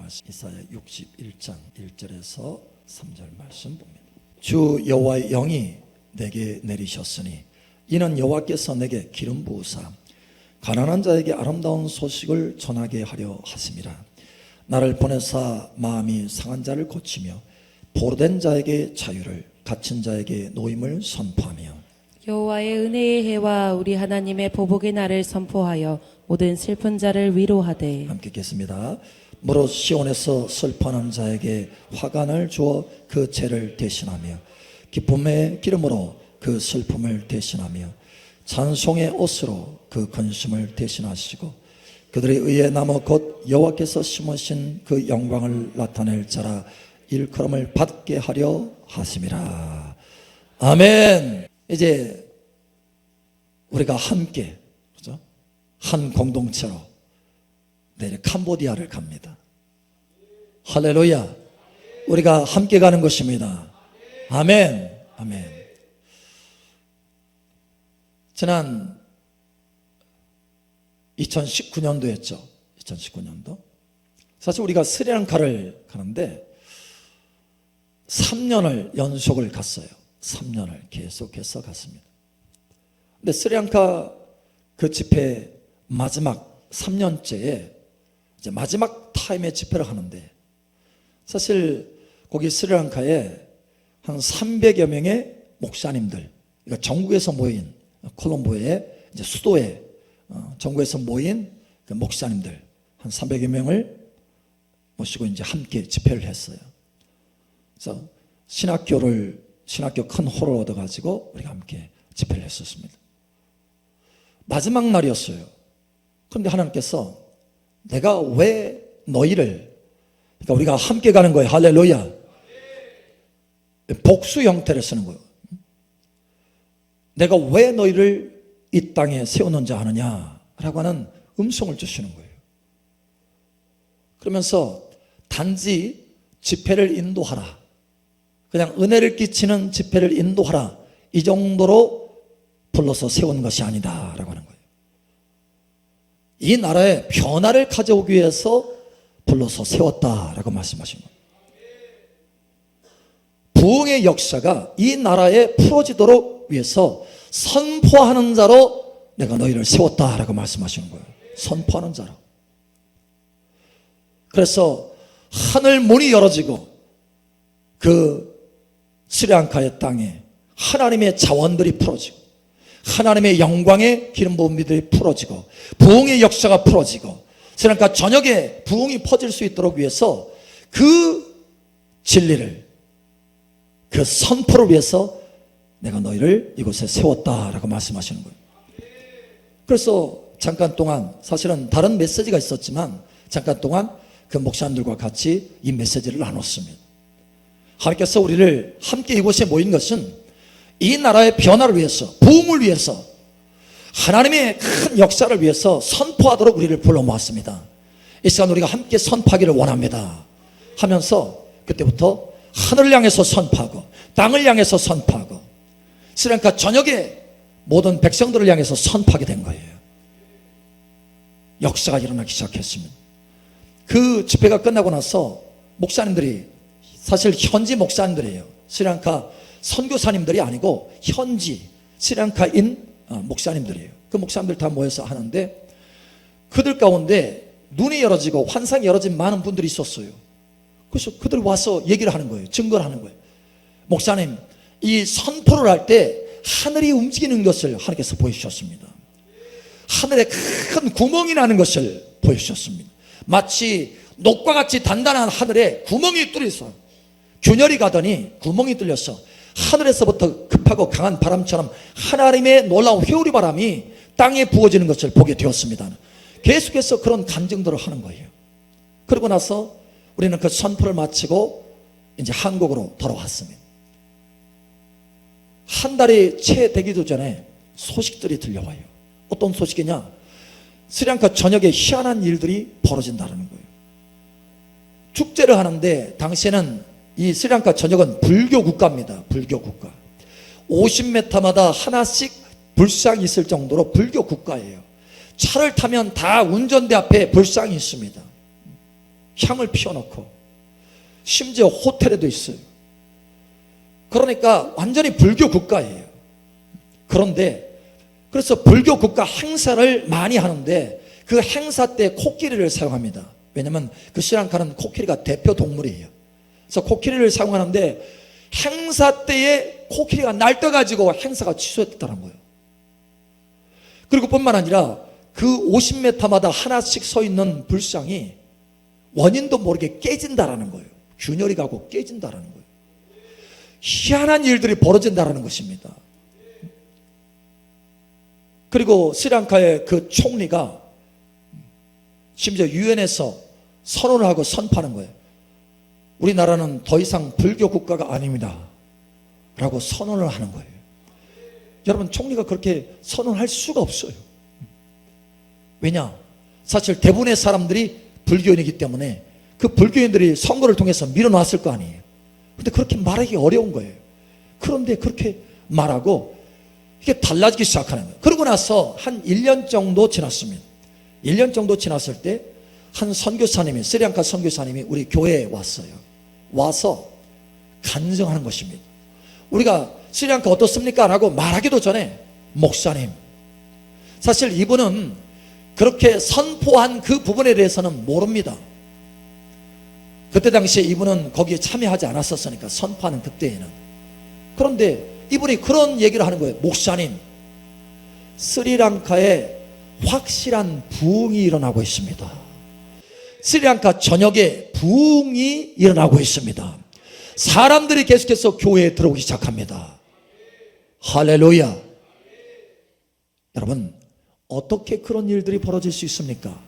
말씀, 이사야 61장 1절에서 3절 말씀 봅니다. 주 여호와의 영이 내게 내리셨으니 이는 여호와께서 내게 기름 부으사 가난한 자에게 아름다운 소식을 전하게 하려 하심이라. 나를 보내사 마음이 상한 자를 고치며 포로된 자에게 자유를, 갇힌 자에게 노임을 선포하며 여호와의 은혜의 해와 우리 하나님의 보복의 날을 선포하여 모든 슬픈 자를 위로하되. 함께 읽겠습니다. 무릇 시온에서 슬퍼하는 자에게 화관을 주어 그 죄를 대신하며 기쁨의 기름으로 그 슬픔을 대신하며 찬송의 옷으로 그 근심을 대신하시고 그들의 의에 남아 곧 여호와께서 심으신 그 영광을 나타낼 자라 일컬음을 받게 하려 하심이라. 아멘. 이제 우리가 함께, 그죠? 한 공동체로 내일 캄보디아를 갑니다. 할렐루야. 우리가 함께 가는 것입니다. 아멘. 아멘. 지난 2019년도였죠. 2019년도. 사실 우리가 스리랑카를 가는데 3년을 연속을 갔어요. 3년을 계속해서 갔습니다. 근데 스리랑카 그 집회 마지막 3년째에 이제 마지막 타임에 집회를 하는데 사실 거기 스리랑카에 한 300여 명의 목사님들, 그러니까 전국에서 모인 콜롬보의 이제 수도에 전국에서 모인 그 목사님들 한 300여 명을 모시고 이제 함께 집회를 했어요. 그래서 신학교 큰 홀을 얻어가지고 우리가 함께 집회를 했었습니다. 마지막 날이었어요. 그런데 하나님께서 내가 왜 너희를, 그러니까 우리가 함께 가는 거예요. 할렐루야. 복수 형태를 쓰는 거예요. 내가 왜 너희를 이 땅에 세우는지 아느냐라고 하는 음성을 주시는 거예요. 그러면서 단지 집회를 인도하라, 그냥 은혜를 끼치는 집회를 인도하라, 이 정도로 불러서 세운 것이 아니다 라고 하는 거예요. 이 나라에 변화를 가져오기 위해서 불러서 세웠다라고 말씀하신 거예요. 부흥의 역사가 이 나라에 풀어지도록 위해서 선포하는 자로 내가 너희를 세웠다라고 말씀하시는 거예요. 선포하는 자로. 그래서 하늘 문이 열어지고 그 스리랑카의 땅에 하나님의 자원들이 풀어지고 하나님의 영광의 기름 부은 미들이 풀어지고 부흥의 역사가 풀어지고 스리랑카 전역에 부흥이 퍼질 수 있도록 위해서 그 진리를, 그 선포를 위해서 내가 너희를 이곳에 세웠다라고 말씀하시는 거예요. 그래서 잠깐 동안 사실은 다른 메시지가 있었지만 잠깐 동안 그 목사님들과 같이 이 메시지를 나눴습니다. 하나님께서 우리를 함께 이곳에 모인 것은 이 나라의 변화를 위해서, 부흥을 위해서, 하나님의 큰 역사를 위해서 선포하도록 우리를 불러 모았습니다. 이 시간 우리가 함께 선포하기를 원합니다 하면서 그때부터 하늘을 향해서 선포하고 땅을 향해서 선포하고 스리랑카 전역의 모든 백성들을 향해서 선포하게 된 거예요. 역사가 일어나기 시작했습니다. 그 집회가 끝나고 나서 목사님들이, 사실 현지 목사님들이에요. 스리랑카 선교사님들이 아니고 현지 스리랑카인 목사님들이에요. 그 목사님들 다 모여서 하는데 그들 가운데 눈이 열어지고 환상이 열어진 많은 분들이 있었어요. 그래서 그들 와서 얘기를 하는 거예요. 증거를 하는 거예요. 목사님, 이 선포를 할 때 하늘이 움직이는 것을 하나님께서 보여주셨습니다. 하늘에 큰 구멍이 나는 것을 보여주셨습니다. 마치 녹과 같이 단단한 하늘에 구멍이 뚫려서 균열이 가더니 구멍이 뚫려서 하늘에서부터 급하고 강한 바람처럼 하나님의 놀라운 회오리 바람이 땅에 부어지는 것을 보게 되었습니다. 계속해서 그런 간증들을 하는 거예요. 그러고 나서 우리는 그 선포를 마치고 이제 한국으로 돌아왔습니다. 한 달이 채 되기도 전에 소식들이 들려와요. 어떤 소식이냐? 스리랑카 전역에 희한한 일들이 벌어진다는 거예요. 축제를 하는데 당시에는 이 스리랑카 전역은 불교 국가입니다. 불교 국가. 50m마다 하나씩 불상이 있을 정도로 불교 국가예요. 차를 타면 다 운전대 앞에 불상이 있습니다. 향을 피워놓고 심지어 호텔에도 있어요. 그러니까 완전히 불교 국가예요. 그런데 그래서 불교 국가 행사를 많이 하는데 그 행사 때 코끼리를 사용합니다. 왜냐하면 그 스리랑카는 코끼리가 대표 동물이에요. 그래서 코끼리를 사용하는데 행사 때에 코끼리가 날떠가지고 행사가 취소했다는 거예요. 그리고 뿐만 아니라 그 50m마다 하나씩 서 있는 불상이 원인도 모르게 깨진다라는 거예요. 균열이 가고 깨진다라는 거예요. 희한한 일들이 벌어진다라는 것입니다. 그리고 스리랑카의 그 총리가 심지어 유엔에서 선언을 하고 선포하는 거예요. 우리나라는 더 이상 불교 국가가 아닙니다 라고 선언을 하는 거예요. 여러분, 총리가 그렇게 선언할 수가 없어요. 왜냐? 사실 대부분의 사람들이 불교인이기 때문에 그 불교인들이 선거를 통해서 밀어놨을 거 아니에요. 근데 그렇게 말하기 어려운 거예요. 그런데 그렇게 말하고 이게 달라지기 시작하는 거예요. 그러고 나서 한 1년 정도 지났습니다. 1년 정도 지났을 때 한 선교사님이, 스리랑카 선교사님이 우리 교회에 왔어요. 와서 간증하는 것입니다. 우리가 스리랑카 어떻습니까? 라고 말하기도 전에, 목사님, 사실 이분은 그렇게 선포한 그 부분에 대해서는 모릅니다. 그때 당시에 이분은 거기에 참여하지 않았었으니까, 선포하는 그때에는. 그런데 이분이 그런 얘기를 하는 거예요. 목사님, 스리랑카에 확실한 부흥이 일어나고 있습니다. 스리랑카 전역에 부흥이 일어나고 있습니다. 사람들이 계속해서 교회에 들어오기 시작합니다. 할렐루야. 여러분, 어떻게 그런 일들이 벌어질 수 있습니까?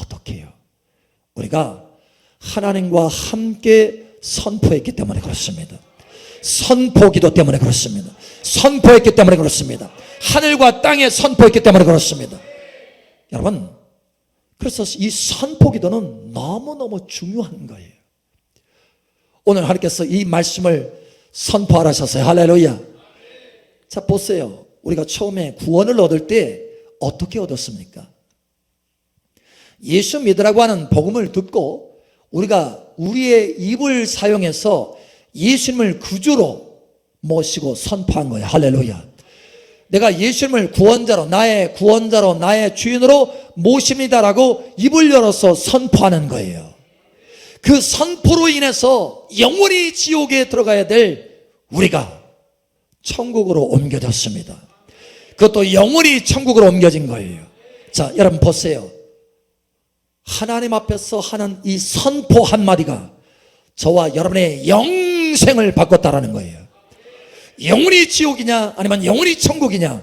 어떻게 해요? 우리가 하나님과 함께 선포했기 때문에 그렇습니다. 선포기도 때문에 그렇습니다. 선포했기 때문에 그렇습니다. 하늘과 땅에 선포했기 때문에 그렇습니다. 여러분, 그래서 이 선포기도는 너무너무 중요한 거예요. 오늘 하나님께서 이 말씀을 선포하라 하셨어요. 할렐루야. 자, 보세요. 우리가 처음에 구원을 얻을 때 어떻게 얻었습니까? 예수 믿으라고 하는 복음을 듣고 우리가 우리의 입을 사용해서 예수님을 구주로 모시고 선포한 거예요. 할렐루야. 내가 예수님을 구원자로, 나의 구원자로, 나의 주인으로 모십니다라고 입을 열어서 선포하는 거예요. 그 선포로 인해서 영원히 지옥에 들어가야 될 우리가 천국으로 옮겨졌습니다. 그것도 영원히 천국으로 옮겨진 거예요. 자, 여러분 보세요. 하나님 앞에서 하는 이 선포 한마디가 저와 여러분의 영생을 바꿨다라는 거예요. 영원히 지옥이냐 아니면 영원히 천국이냐,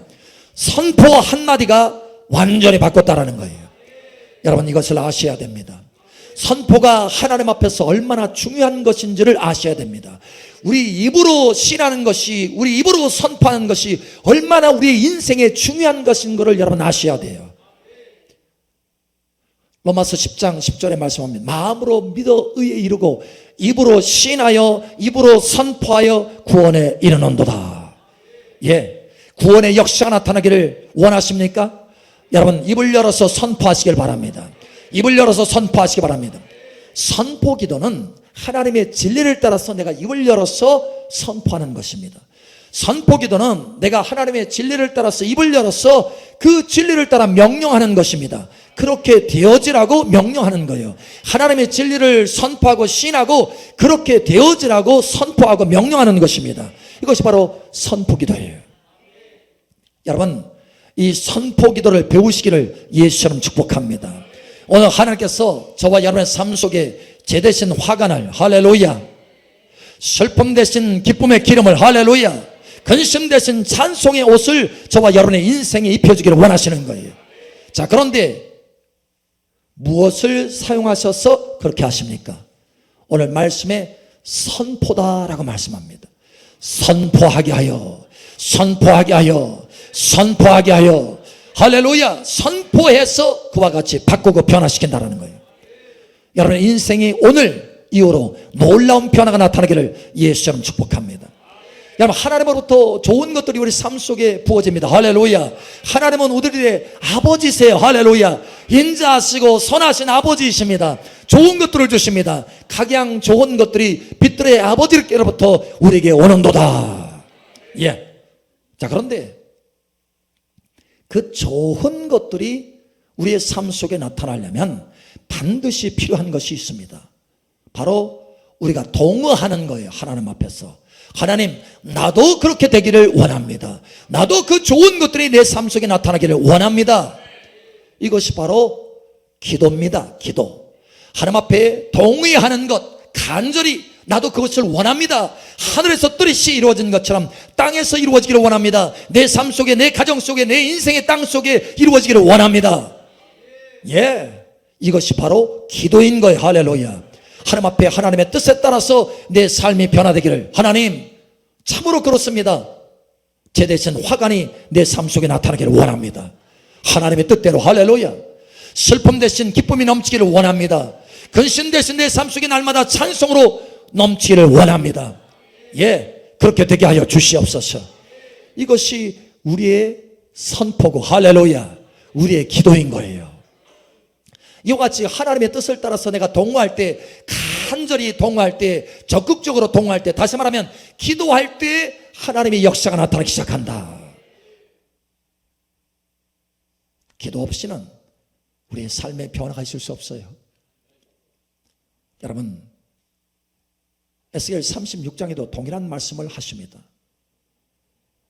선포 한마디가 완전히 바꿨다라는 거예요. 여러분, 이것을 아셔야 됩니다. 선포가 하나님 앞에서 얼마나 중요한 것인지를 아셔야 됩니다. 우리 입으로 신하는 것이, 우리 입으로 선포하는 것이 얼마나 우리의 인생에 중요한 것인 것을 여러분 아셔야 돼요. 로마서 10장 10절에 말씀합니다. 마음으로 믿어 의에 이르고 입으로 신하여 입으로 선포하여 구원에 이르는도다. 예, 구원의 역사가 나타나기를 원하십니까? 여러분, 입을 열어서 선포하시길 바랍니다. 입을 열어서 선포하시기 바랍니다. 선포 기도는 하나님의 진리를 따라서 내가 입을 열어서 선포하는 것입니다. 선포 기도는 내가 하나님의 진리를 따라서 입을 열어서 그 진리를 따라 명령하는 것입니다. 그렇게 되어지라고 명령하는 거예요. 하나님의 진리를 선포하고 신하고 그렇게 되어지라고 선포하고 명령하는 것입니다. 이것이 바로 선포 기도예요. 여러분, 이 선포 기도를 배우시기를 예수처럼 축복합니다. 오늘 하나님께서 저와 여러분의 삶 속에 제 대신 화가 날, 할렐루야, 슬픔 대신 기쁨의 기름을, 할렐루야, 근심 대신 찬송의 옷을 저와 여러분의 인생에 입혀주기를 원하시는 거예요. 자, 그런데 무엇을 사용하셔서 그렇게 하십니까? 오늘 말씀에 선포다라고 말씀합니다. 선포하게 하여, 선포하게 하여, 선포하게 하여, 할렐루야, 선포해서 그와 같이 바꾸고 변화시킨다라는 거예요. 여러분의 인생이 오늘 이후로 놀라운 변화가 나타나기를 예수처럼 축복합니다. 여러분, 하나님으로부터 좋은 것들이 우리 삶 속에 부어집니다. 할렐루야. 하나님은 우리들의 아버지세요. 할렐루야. 인자하시고 선하신 아버지이십니다. 좋은 것들을 주십니다. 각양 좋은 것들이 빛들의 아버지께로부터 우리에게 오는도다. 예. 자, 그런데 그 좋은 것들이 우리의 삶 속에 나타나려면 반드시 필요한 것이 있습니다. 바로 우리가 동의하는 거예요. 하나님 앞에서. 하나님, 나도 그렇게 되기를 원합니다. 나도 그 좋은 것들이 내 삶 속에 나타나기를 원합니다. 이것이 바로 기도입니다. 기도. 하나님 앞에 동의하는 것, 간절히 나도 그것을 원합니다. 하늘에서 뜻이 이루어진 것처럼 땅에서 이루어지기를 원합니다. 내 삶 속에, 내 가정 속에, 내 인생의 땅 속에 이루어지기를 원합니다. 예, 이것이 바로 기도인 거예요. 할렐루야. 하나님 앞에 하나님의 뜻에 따라서 내 삶이 변화되기를, 하나님, 참으로 그렇습니다. 제 대신 화관이 내 삶 속에 나타나기를 원합니다. 하나님의 뜻대로. 할렐루야. 슬픔 대신 기쁨이 넘치기를 원합니다. 근심 대신 내 삶 속에 날마다 찬송으로 넘치기를 원합니다. 예, 그렇게 되게 하여 주시옵소서. 이것이 우리의 선포고, 할렐루야, 우리의 기도인 거예요. 이와 같이 하나님의 뜻을 따라서 내가 동의할 때, 간절히 동의할 때, 적극적으로 동의할 때, 다시 말하면 기도할 때 하나님의 역사가 나타나기 시작한다. 기도 없이는 우리의 삶의 변화가 있을 수 없어요. 여러분, 에스겔 36장에도 동일한 말씀을 하십니다.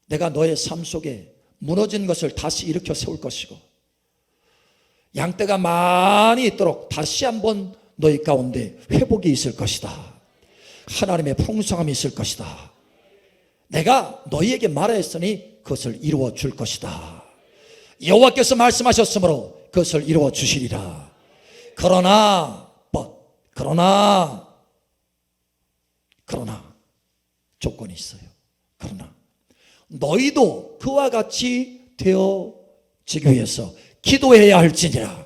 내가 너의 삶 속에 무너진 것을 다시 일으켜 세울 것이고, 양떼가 많이 있도록 다시 한번 너희 가운데 회복이 있을 것이다. 하나님의 풍성함이 있을 것이다. 내가 너희에게 말하였으니 그것을 이루어 줄 것이다. 여호와께서 말씀하셨으므로 그것을 이루어 주시리라. 그러나 조건이 있어요. 그러나 너희도 그와 같이 되어지기 위해서 기도해야 할지니라.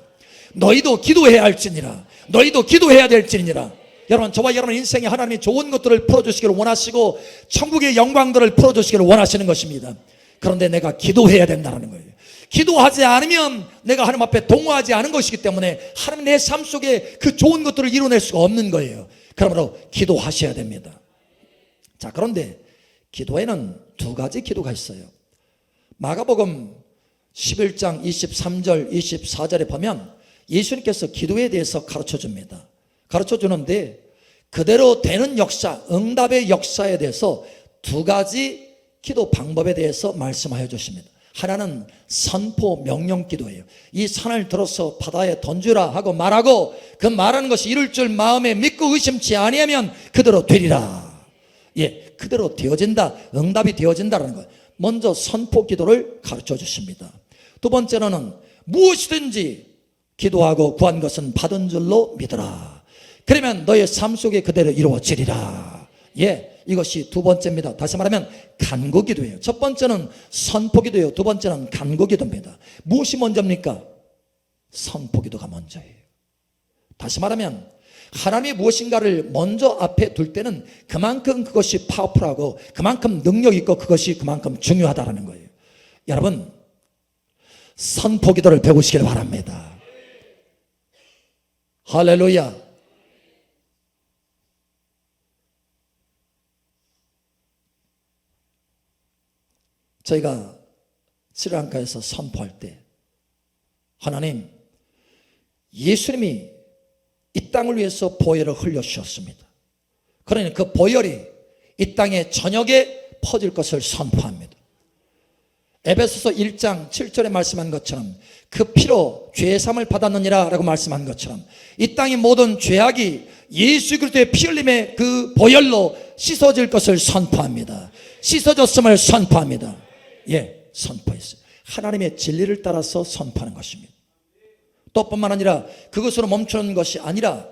너희도 기도해야 할지니라. 너희도 기도해야 될지니라. 여러분, 저와 여러분 인생에 하나님이 좋은 것들을 풀어주시기를 원하시고 천국의 영광들을 풀어주시기를 원하시는 것입니다. 그런데 내가 기도해야 된다는 거예요. 기도하지 않으면 내가 하나님 앞에 동의하지 않은 것이기 때문에 하나님 내 삶 속에 그 좋은 것들을 이뤄낼 수가 없는 거예요. 그러므로 기도하셔야 됩니다. 자, 그런데 기도에는 두 가지 기도가 있어요. 마가복음 11장 23절 24절에 보면 예수님께서 기도에 대해서 가르쳐 줍니다. 가르쳐 주는데 그대로 되는 역사, 응답의 역사에 대해서 두 가지 기도 방법에 대해서 말씀하여 주십니다. 하나는 선포 명령 기도예요. 이 산을 들어서 바다에 던지라 하고 말하고 그 말하는 것이 이룰 줄 마음에 믿고 의심치 아니하면 그대로 되리라. 예, 그대로 되어진다. 응답이 되어진다는 거예요. 먼저 선포 기도를 가르쳐 주십니다. 두 번째로는 무엇이든지 기도하고 구한 것은 받은 줄로 믿어라. 그러면 너의 삶 속에 그대로 이루어지리라. 예, 이것이 두 번째입니다. 다시 말하면 간구기도예요. 첫 번째는 선포기도예요. 두 번째는 간구기도입니다. 무엇이 먼저입니까? 선포기도가 먼저예요. 다시 말하면 하나님이 무엇인가를 먼저 앞에 둘 때는 그만큼 그것이 파워풀하고 그만큼 능력 있고 그것이 그만큼 중요하다는 거예요. 여러분, 선포기도를 배우시길 바랍니다. 할렐루야. 저희가 스리랑카에서 선포할 때 하나님, 예수님이 이 땅을 위해서 보혈을 흘려주셨습니다. 그러니 그 보혈이 이 땅에 저녁에 퍼질 것을 선포합니다. 에베소서 1장 7절에 말씀한 것처럼 그 피로 죄사함을 받았느니라 라고 말씀한 것처럼 이 땅의 모든 죄악이 예수 그리스도의 피 흘림의 그 보혈로 씻어질 것을 선포합니다. 씻어졌음을 선포합니다. 예, 선포했어요. 하나님의 진리를 따라서 선포하는 것입니다. 또 뿐만 아니라 그것으로 멈추는 것이 아니라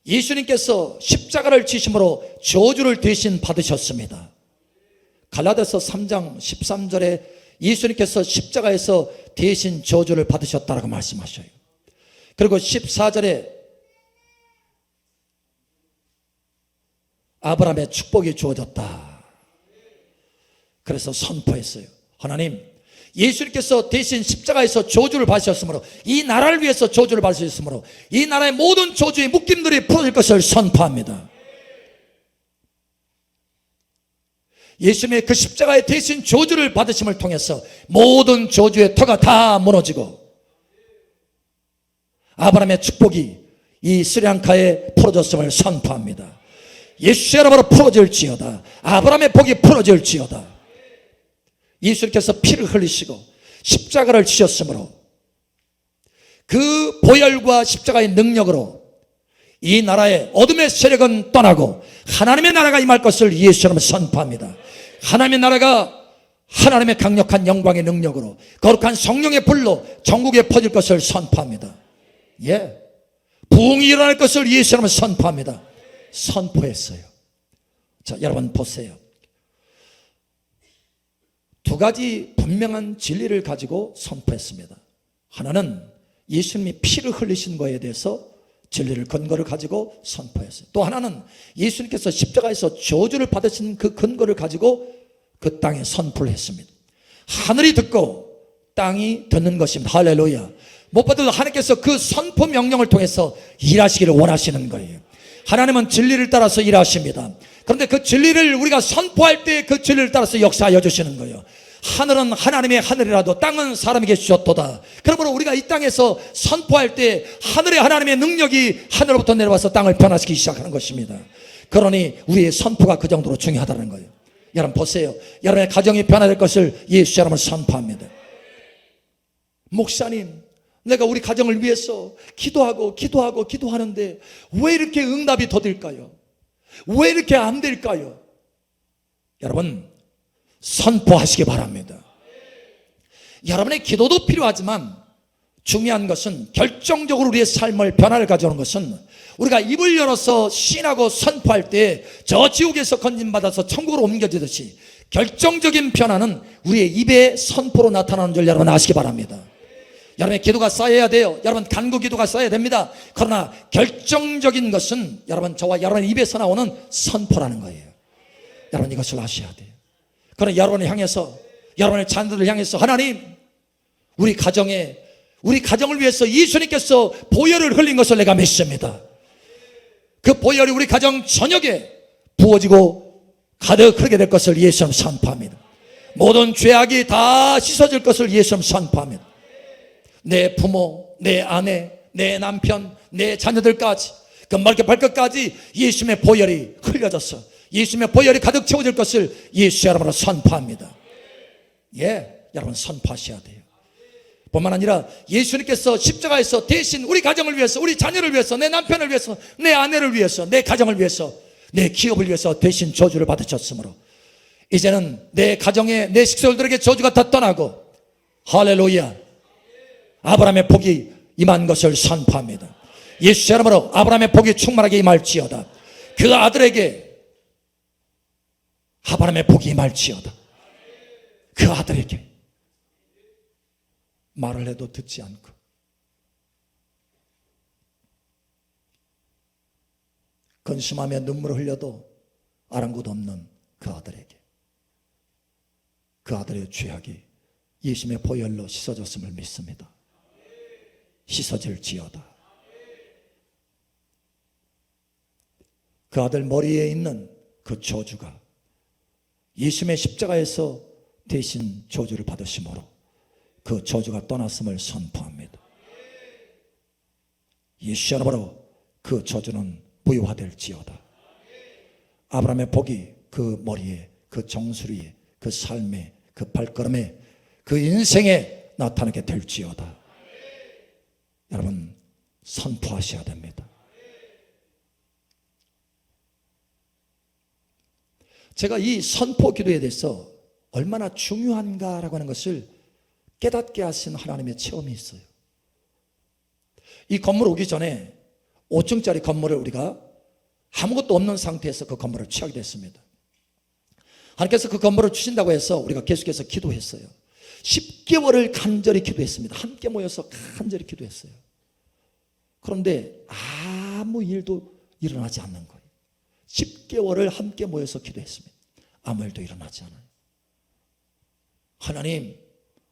예수님께서 십자가를 지심으로 저주를 대신 받으셨습니다. 갈라디아서 3장 13절에 예수님께서 십자가에서 대신 저주를 받으셨다라고 말씀하셔요. 그리고 14절에 아브라함의 축복이 주어졌다. 그래서 선포했어요. 하나님, 예수님께서 대신 십자가에서 저주를 받으셨으므로, 이 나라를 위해서 저주를 받으셨으므로 이 나라의 모든 저주의 묶임들이 풀어질 것을 선포합니다. 예수님의 그 십자가의 대신 저주를 받으심을 통해서 모든 저주의 터가 다 무너지고 아브라함의 축복이 이 스리랑카에 풀어졌음을 선포합니다. 예수 이름으로 풀어질지어다. 아브라함의 복이 풀어질지어다. 예수님께서 피를 흘리시고 십자가를 지셨으므로 그 보혈과 십자가의 능력으로 이 나라의 어둠의 세력은 떠나고 하나님의 나라가 임할 것을 예수님은 선포합니다. 하나님의 나라가 하나님의 강력한 영광의 능력으로 거룩한 성령의 불로 전국에 퍼질 것을 선포합니다. 예, 부흥이 일어날 것을 예수님은 선포합니다. 선포했어요. 자, 여러분 보세요. 두 가지 분명한 진리를 가지고 선포했습니다. 하나는 예수님이 피를 흘리신 거에 대해서 진리를 근거를 가지고 선포했어요. 또 하나는 예수님께서 십자가에서 저주를 받으신 그 근거를 가지고 그 땅에 선포를 했습니다. 하늘이 듣고 땅이 듣는 것입니다. 할렐루야. 무엇보다도 하나님께서 그 선포 명령을 통해서 일하시기를 원하시는 거예요. 하나님은 진리를 따라서 일하십니다. 그런데 그 진리를 우리가 선포할 때 그 진리를 따라서 역사하여 주시는 거예요. 하늘은 하나님의 하늘이라도 땅은 사람에게 주셨도다. 그러므로 우리가 이 땅에서 선포할 때 하늘의 하나님의 능력이 하늘로부터 내려와서 땅을 변화시키기 시작하는 것입니다. 그러니 우리의 선포가 그 정도로 중요하다는 거예요. 여러분 보세요. 여러분의 가정이 변화될 것을 예수 이름으로 선포합니다. 목사님, 내가 우리 가정을 위해서 기도하는데 왜 이렇게 응답이 더딜까요? 왜 이렇게 안 될까요? 여러분, 선포하시기 바랍니다. 여러분의 기도도 필요하지만 중요한 것은 결정적으로 우리의 삶을 변화를 가져오는 것은 우리가 입을 열어서 시인하고 선포할 때 저 지옥에서 건진받아서 천국으로 옮겨지듯이 결정적인 변화는 우리의 입의 선포로 나타나는 줄 여러분 아시기 바랍니다. 여러분의 기도가 쌓여야 돼요. 여러분 간구 기도가 쌓여야 됩니다. 그러나 결정적인 것은 여러분 저와 여러분의 입에서 나오는 선포라는 거예요. 여러분 이것을 아셔야 돼요. 그러나 여러분을 향해서, 여러분의 자녀들을 향해서 하나님, 우리 가정을 위해서 예수님께서 보혈을 흘린 것을 내가 믿습니다. 그 보혈이 우리 가정 전역에 부어지고 가득 흐르게 될 것을 예수님 선포합니다. 모든 죄악이 다 씻어질 것을 예수님 선포합니다. 내 부모, 내 아내, 내 남편, 내 자녀들까지 그 머리부터 발끝까지 예수님의 보혈이 흘려져서 예수님의 보혈이 가득 채워질 것을 예수 이름으로 선포합니다. 예, 여러분 선포하셔야 돼요. 뿐만 아니라 예수님께서 십자가에서 대신 우리 가정을 위해서, 우리 자녀를 위해서, 내 남편을 위해서, 내 아내를 위해서, 내 가정을 위해서, 내 기업을 위해서 대신 저주를 받으셨으므로 이제는 내 가정에, 내 식구들에게 저주가 다 떠나고 할렐루야, 아브라함의 복이 임한 것을 선포합니다. 예수 이름으로 아브라함의 복이 충만하게 임할지어다. 그 아들에게 아브라함의 복이 임할지어다. 그 아들에게 말을 해도 듣지 않고 근심하며 눈물을 흘려도 아랑곳 없는 그 아들에게 그 아들의 죄악이 예수님의 보혈로 씻어졌음을 믿습니다. 씻어질지어다. 그 아들 머리에 있는 그 저주가 예수님의 십자가에서 대신 저주를 받으심으로 그 저주가 떠났음을 선포합니다. 예수 이름으로 그 저주는 무효화될지어다. 아브라함의 복이 그 머리에, 그 정수리에, 그 삶에, 그 발걸음에, 그 인생에 나타나게 될지어다. 여러분 선포하셔야 됩니다. 제가 이 선포 기도에 대해서 얼마나 중요한가라고 하는 것을 깨닫게 하신 하나님의 체험이 있어요. 이 건물 오기 전에 5층짜리 건물을 우리가 아무것도 없는 상태에서 그 건물을 취하게 됐습니다. 하나님께서 그 건물을 주신다고 해서 우리가 계속해서 기도했어요. 10개월을 간절히 기도했습니다. 함께 모여서 간절히 기도했어요. 그런데 아무 일도 일어나지 않는 거예요. 10개월을 함께 모여서 기도했습니다. 아무 일도 일어나지 않아요. 하나님,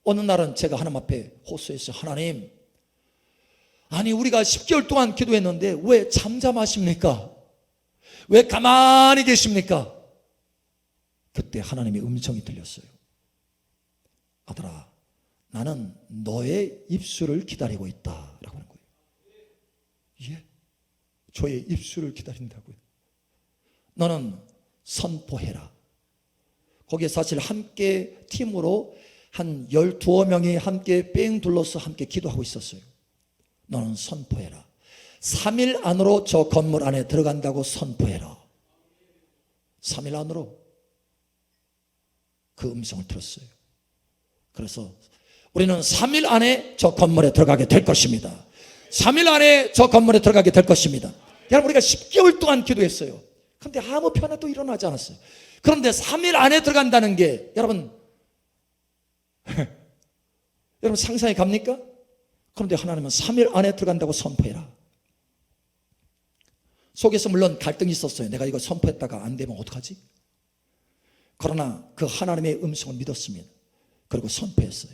어느 날은 제가 하나님 앞에 호소했어요. 하나님, 아니 우리가 10개월 동안 기도했는데 왜 잠잠하십니까? 왜 가만히 계십니까? 그때 하나님의 음성이 들렸어요. 아들아, 나는 너의 입술을 기다리고 있다라고 하는 거예요. 예? 저의 입술을 기다린다고요. 너는 선포해라. 거기에 사실 함께 팀으로 한 12명이 함께 뺑 둘러서 함께 기도하고 있었어요. 너는 선포해라. 3일 안으로 저 건물 안에 들어간다고 선포해라. 3일 안으로 그 음성을 들었어요. 그래서 우리는 3일 안에 저 건물에 들어가게 될 것입니다. 3일 안에 저 건물에 들어가게 될 것입니다. 여러분, 우리가 10개월 동안 기도했어요. 그런데 아무 변화도 일어나지 않았어요. 그런데 3일 안에 들어간다는 게 여러분 여러분 상상이 갑니까? 그런데 하나님은 3일 안에 들어간다고 선포해라. 속에서 물론 갈등이 있었어요. 내가 이거 선포했다가 안 되면 어떡하지? 그러나 그 하나님의 음성을 믿었습니다. 그리고 선포했어요.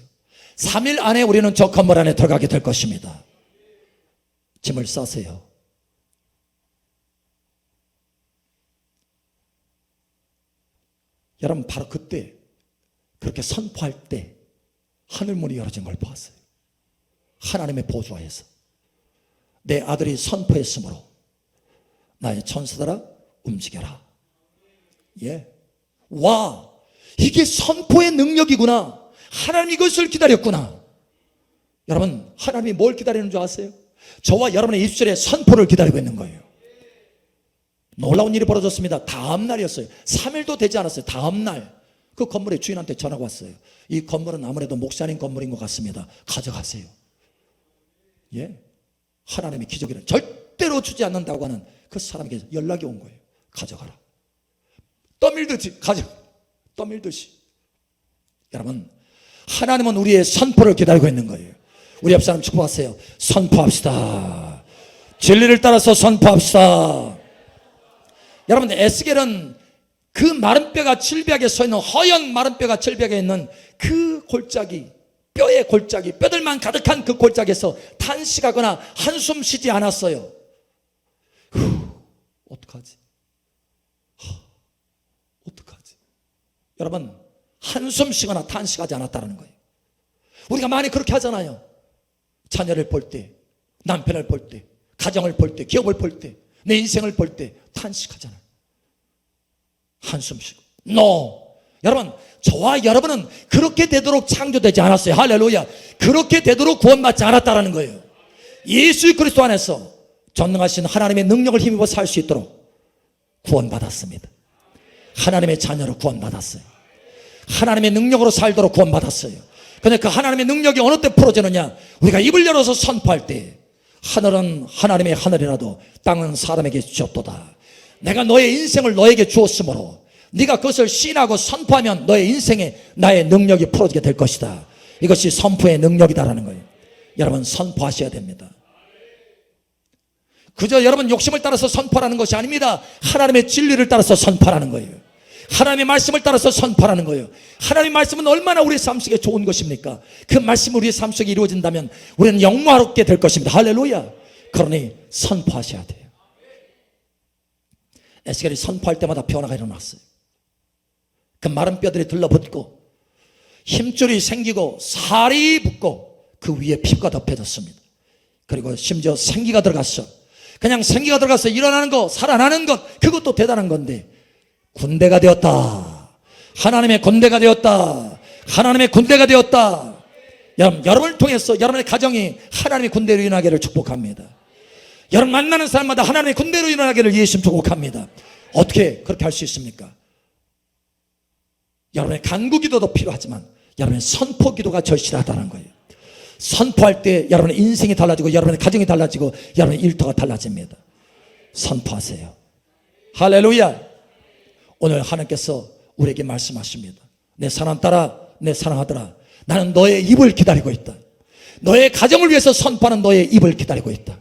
3일 안에 우리는 저 건물 안에 들어가게 될 것입니다. 짐을 싸세요. 여러분, 바로 그때 그렇게 선포할 때 하늘문이 열어진 걸 보았어요. 하나님의 보좌에서 내 아들이 선포했으므로 나의 천사들아 움직여라. 예. 와, 이게 선포의 능력이구나. 하나님 이것을 기다렸구나. 여러분, 하나님이 뭘 기다리는 줄 아세요? 저와 여러분의 입술에 선포를 기다리고 있는 거예요. 놀라운 일이 벌어졌습니다. 다음 날이었어요. 3일도 되지 않았어요. 다음 날 그 건물의 주인한테 전화가 왔어요. 이 건물은 아무래도 목사님 건물인 것 같습니다. 가져가세요. 예, 하나님의 기적이라 절대로 주지 않는다고 하는 그 사람에게 연락이 온 거예요. 가져가라. 떠밀듯이 떠밀듯이. 여러분, 하나님은 우리의 선포를 기다리고 있는 거예요. 우리 옆 사람 축복하세요. 선포합시다. 진리를 따라서 선포합시다. 여러분, 에스겔은 그 마른 뼈가 질비하게 서 있는, 허연 마른 뼈가 질비하게 있는 그 골짜기, 뼈의 골짜기, 뼈들만 가득한 그 골짜기에서 탄식하거나 한숨 쉬지 않았어요. 어떡하지? 어떡하지? 여러분, 한숨 쉬거나 탄식하지 않았다는 거예요. 우리가 많이 그렇게 하잖아요. 자녀를 볼 때, 남편을 볼 때, 가정을 볼 때, 기업을 볼 때, 내 인생을 볼 때 탄식하잖아요. 한숨 쉬고. 여러분, 저와 여러분은 그렇게 되도록 창조되지 않았어요. 할렐루야. 그렇게 되도록 구원받지 않았다는 거예요. 예수 그리스도 안에서 전능하신 하나님의 능력을 힘입어 살 수 있도록 구원받았습니다. 하나님의 자녀로 구원받았어요. 하나님의 능력으로 살도록 구원받았어요. 그런데 그 하나님의 능력이 어느 때 풀어지느냐? 우리가 입을 열어서 선포할 때 하늘은 하나님의 하늘이라도 땅은 사람에게 주었도다. 내가 너의 인생을 너에게 주었으므로 네가 그것을 시인하고 선포하면 너의 인생에 나의 능력이 풀어지게 될 것이다. 이것이 선포의 능력이다라는 거예요. 여러분, 선포하셔야 됩니다. 그저 여러분 욕심을 따라서 선포하는 것이 아닙니다. 하나님의 진리를 따라서 선포하는 거예요. 하나님의 말씀을 따라서 선포하는 거예요. 하나님의 말씀은 얼마나 우리의 삶 속에 좋은 것입니까? 그 말씀이 우리의 삶 속에 이루어진다면 우리는 영화롭게 될 것입니다. 할렐루야. 그러니 선포하셔야 돼요. 에스겔이 선포할 때마다 변화가 일어났어요. 그 마른 뼈들이 들러붙고 힘줄이 생기고 살이 붙고 그 위에 피부가 덮여졌습니다. 그리고 심지어 생기가 들어갔어. 그냥 생기가 들어가서 일어나는 것, 살아나는 것, 그것도 대단한 건데 군대가 되었다. 하나님의 군대가 되었다. 하나님의 군대가 되었다. 여러분을 통해서 여러분의 가정이 하나님의 군대로 일어나기를 축복합니다. 여러분 만나는 사람마다 하나님의 군대로 일어나기를 예수님 축복합니다. 어떻게 그렇게 할 수 있습니까? 여러분의 간구기도도 필요하지만 여러분의 선포기도가 절실하다는 거예요. 선포할 때 여러분의 인생이 달라지고 여러분의 가정이 달라지고 여러분의 일터가 달라집니다. 선포하세요. 할렐루야. 오늘 하나님께서 우리에게 말씀하십니다. 내 사랑 따라, 내 사랑하더라, 나는 너의 입을 기다리고 있다. 너의 가정을 위해서 선포하는 너의 입을 기다리고 있다.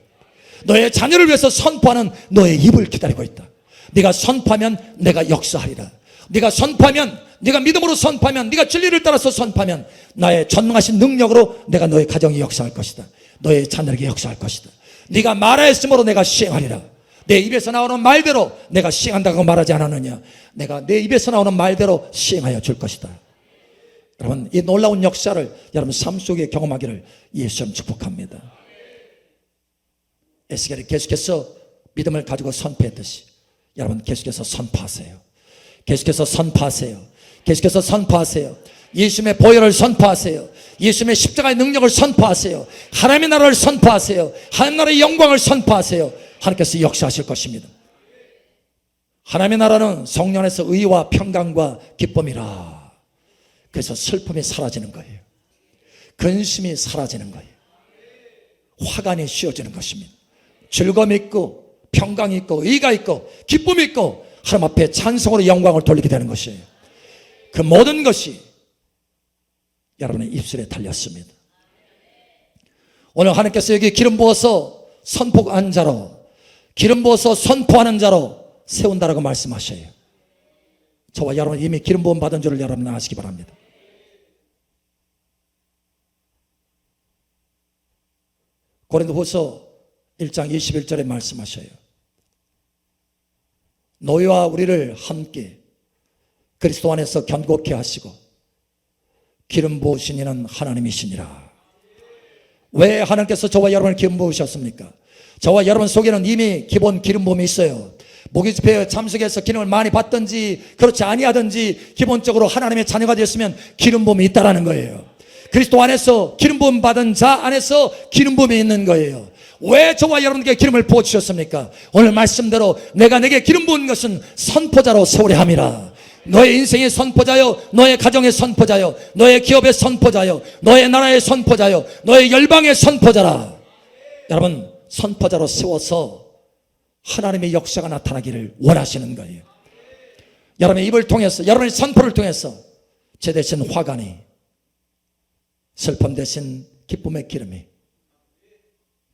너의 자녀를 위해서 선포하는 너의 입을 기다리고 있다. 네가 선포하면 내가 역사하리라. 네가 선포하면 네가 믿음으로 선포하면, 네가 진리를 따라서 선포하면 나의 전능하신 능력으로 내가 너의 가정에 역사할 것이다. 너의 자녀에게 역사할 것이다. 네가 말하였으므로 내가 시행하리라. 내 입에서 나오는 말대로 내가 시행한다고 말하지 않았느냐. 내가 내 입에서 나오는 말대로 시행하여 줄 것이다. 여러분, 이 놀라운 역사를 여러분 삶 속에 경험하기를 예수님 축복합니다. 에스겔이 계속해서 믿음을 가지고 선포했듯이 여러분 계속해서 선포하세요. 계속해서 선포하세요. 계속해서 선포하세요. 예수님의 보혈을 선포하세요. 예수님의 십자가의 능력을 선포하세요. 하나님의 나라를 선포하세요. 하나님 나라의 영광을 선포하세요. 하나님께서 역사하실 것입니다. 하나님의 나라는 성령 안에서 의와 평강과 기쁨이라. 그래서 슬픔이 사라지는 거예요. 근심이 사라지는 거예요. 화관이 씌워지는 것입니다. 즐거움이 있고 평강이 있고 의가 있고 기쁨이 있고 하나님 앞에 찬송으로 영광을 돌리게 되는 것이에요. 그 모든 것이 여러분의 입술에 달렸습니다. 오늘 하나님께서 여기 기름 부어서 선포한 자로, 기름 부어서 선포하는 자로 세운다라고 말씀하셔요. 저와 여러분 이미 기름 부음 받은 줄을 여러분 아시기 바랍니다. 고린도후서 1장 21절에 말씀하셔요. 너희와 우리를 함께 그리스도 안에서 견고케 하시고 기름 부으신 이는 하나님이시니라. 왜 하나님께서 저와 여러분을 기름 부으셨습니까? 저와 여러분 속에는 이미 기본 기름 부음이 있어요. 목요집회에 참석해서 기름을 많이 받든지 그렇지 아니하든지 기본적으로 하나님의 자녀가 되었으면 기름 부음이 있다라는 거예요. 그리스도 안에서 기름 부음 받은 자 안에서 기름 부음이 있는 거예요. 왜 저와 여러분에게 기름을 부어주셨습니까? 오늘 말씀대로 내가 내게 기름 부은 것은 선포자로 세우려 함이라. 너의 인생의 선포자요, 너의 가정의 선포자요, 너의 기업의 선포자요, 너의 나라의 선포자요, 너의 열방의 선포자라. 여러분 선포자로 세워서 하나님의 역사가 나타나기를 원하시는 거예요. 여러분의 입을 통해서, 여러분의 선포를 통해서 제 대신 화관이, 슬픔 대신 기쁨의 기름이,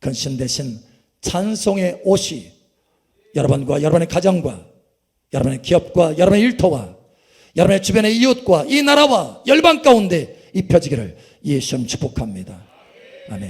근심 대신 찬송의 옷이 여러분과 여러분의 가정과 여러분의 기업과 여러분의 일터와 여러분의 주변의 이웃과 이 나라와 열방 가운데 입혀지기를 예수님 축복합니다. 아멘.